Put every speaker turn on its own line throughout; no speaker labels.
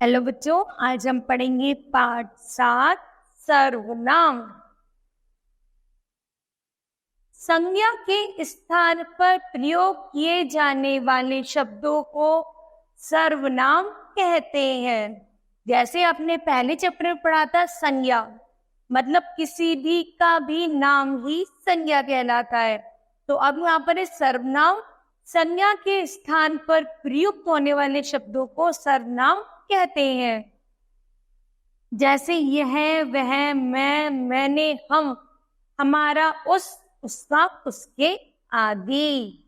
Hello बच्चों, आज हम पढ़ेंगे पाठ 7 सर्वनाम। संज्ञा के स्थान पर प्रयोग किए जाने वाले शब्दों को सर्वनाम कहते हैं। जैसे आपने पहले चैप्टर में पढ़ा था, संज्ञा मतलब किसी भी का भी नाम ही संज्ञा कहलाता है। तो अब यहाँ पर सर्वनाम, संज्ञा के स्थान पर प्रयुक्त होने वाले शब्दों को सर्वनाम कहते हैं। जैसे यह, वह, मैं, मैंने, हम, हमारा, उसका, उसके आदि।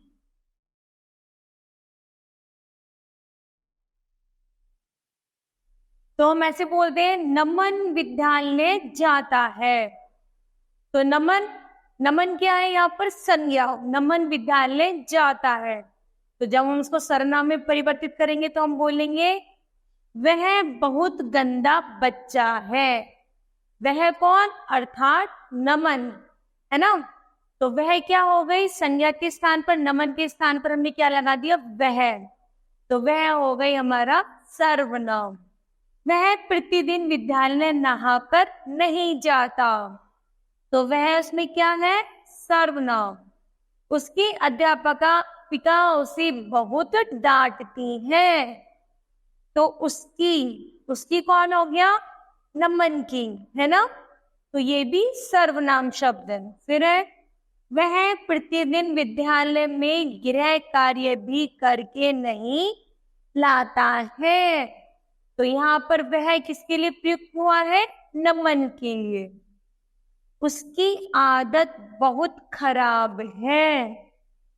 तो हम ऐसे बोलते हैं, नमन विद्यालय जाता है। तो नमन, नमन क्या है यहाँ पर? संज्ञा। नमन विद्यालय जाता है। तो जब हम उसको सर्वनाम में परिवर्तित करेंगे तो हम बोलेंगे, वह बहुत गंदा बच्चा है। वह कौन? अर्थात नमन, है ना। तो वह क्या हो गई? संज्ञा के स्थान पर, नमन के स्थान पर हमने क्या लगा दिया? वह। तो वह हो गई हमारा सर्वनाम। वह प्रतिदिन विद्यालय नहाकर नहीं जाता। तो वह उसमें क्या है? सर्वनाम। उसकी अध्यापका पिता उसे बहुत डांटती है। तो उसकी, उसकी कौन हो गया? नमन की, है ना। तो ये भी सर्वनाम शब्द है। फिर है, वह प्रतिदिन विद्यालय में गृह कार्य भी करके नहीं लाता है। तो यहाँ पर वह किसके लिए प्रयुक्त हुआ है? नमन के लिए। उसकी आदत बहुत खराब है।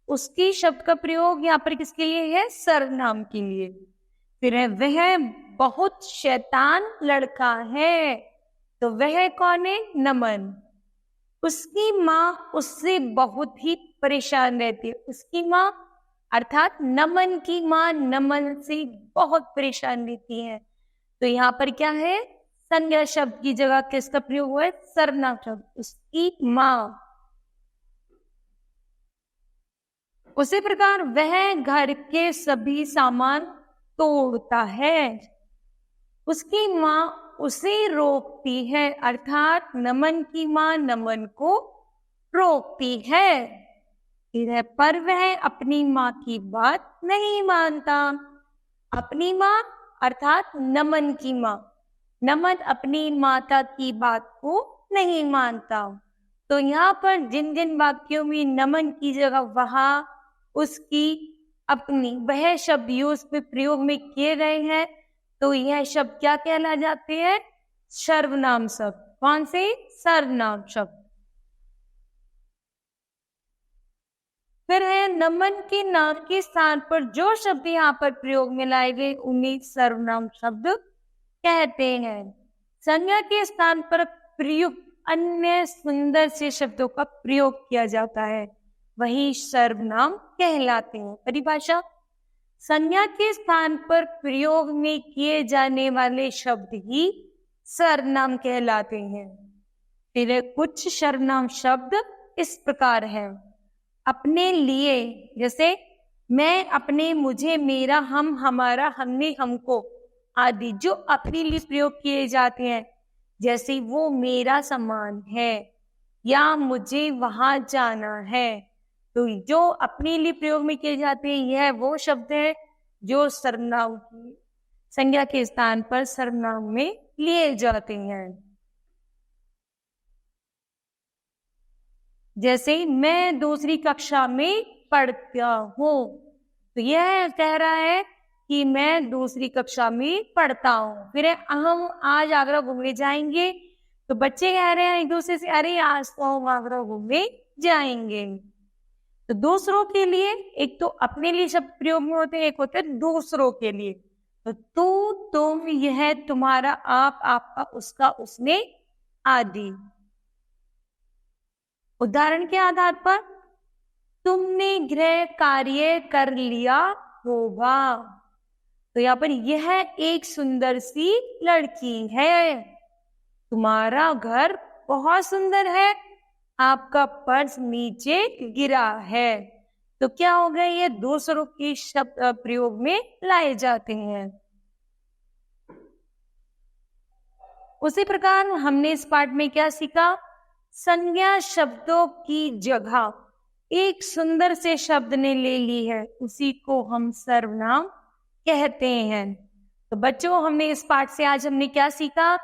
उसकी शब्द का प्रयोग यहाँ पर किसके लिए है? सर्वनाम के लिए। फिर है, वह बहुत शैतान लड़का है। तो वह कौन है? नमन। उसकी माँ उससे बहुत ही परेशान रहती है। उसकी माँ अर्थात नमन की माँ नमन से बहुत परेशान रहती है। तो यहाँ पर क्या है? संज्ञा शब्द की जगह किसका प्रयोग हुआ है? सर्वनाम शब्द, उसकी माँ। उसी प्रकार वह घर के सभी सामान तोड़ता है। उसकी माँ उसे रोकती है, अर्थात नमन की माँ नमन को रोकती है। फिर है, पर वह अपनी माँ की बात नहीं मानता। अपनी माँ अर्थात नमन की माँ। नमन अपनी माता की बात को नहीं मानता। तो यहाँ पर जिन जिन वाक्यों में नमन की जगह वहाँ, उसकी, अपनी, वह शब्द यूज में प्रयोग में किए गए हैं, तो यह शब्द क्या कहला जाते हैं? सर्वनाम शब्द। कौन से? सर्वनाम शब्द। फिर है, नमन के नाम के स्थान पर जो शब्द यहाँ पर प्रयोग में लाए गए उन्हें सर्वनाम शब्द कहते हैं। संज्ञा के स्थान पर प्रयुक्त अन्य सुंदर से शब्दों का प्रयोग किया जाता है, वही सर्वनाम कहलाते हैं। परिभाषा, संज्ञा के स्थान पर प्रयोग में किए जाने वाले शब्द ही सर्वनाम कहलाते हैं। फिर कुछ सर्वनाम शब्द इस प्रकार हैं। अपने लिए, जैसे मैं, अपने, मुझे, मेरा, हम, हमारा, हमने, हमको आदि, जो अपने लिए प्रयोग किए जाते हैं। जैसे वो मेरा सामान है या मुझे वहां जाना है। तो जो अपने लिए प्रयोग में किए जाते हैं, यह वो शब्द है जो सर्वनाम की संज्ञा के स्थान पर सर्वनाम में लिए जाते हैं। जैसे मैं दूसरी कक्षा में पढ़ता हूँ। तो यह कह रहा है कि मैं दूसरी कक्षा में पढ़ता हूँ। फिर हम आज आगरा घूमने जाएंगे। तो बच्चे कह रहे हैं एक दूसरे से, अरे आज तो हम आगरा घूमने जाएंगे। तो दूसरों के लिए, एक तो अपने लिए शब्द प्रयोग में होते हैं, एक होते हैं दूसरों के लिए। तो तू, तुम, यह, तुम्हारा, आप, आपका, उसका, उसने आदि। उदाहरण के आधार पर, तुमने गृह कार्य कर लिया होगा। तो यहाँ पर यह एक सुंदर सी लड़की है। तुम्हारा घर बहुत सुंदर है। आपका पर्स नीचे गिरा है। तो क्या हो गया? ये दूसरों के शब्द प्रयोग में लाए जाते हैं। उसी प्रकार हमने इस पाठ में क्या सीखा? संज्ञा शब्दों की जगह एक सुंदर से शब्द ने ले ली है, उसी को हम सर्वनाम कहते हैं। तो बच्चों, हमने इस पाठ से आज हमने क्या सीखा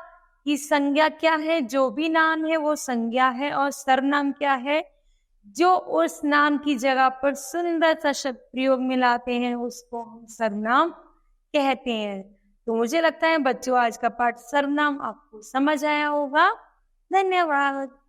कि संज्ञा क्या है? जो भी नाम है वो संज्ञा है, और सर्वनाम क्या है? जो उस नाम की जगह पर सुंदर सा शब्द प्रयोग में लाते हैं उसको हम सर्वनाम कहते हैं। तो मुझे लगता है बच्चों आज का पाठ सर्वनाम आपको समझ आया होगा। धन्यवाद।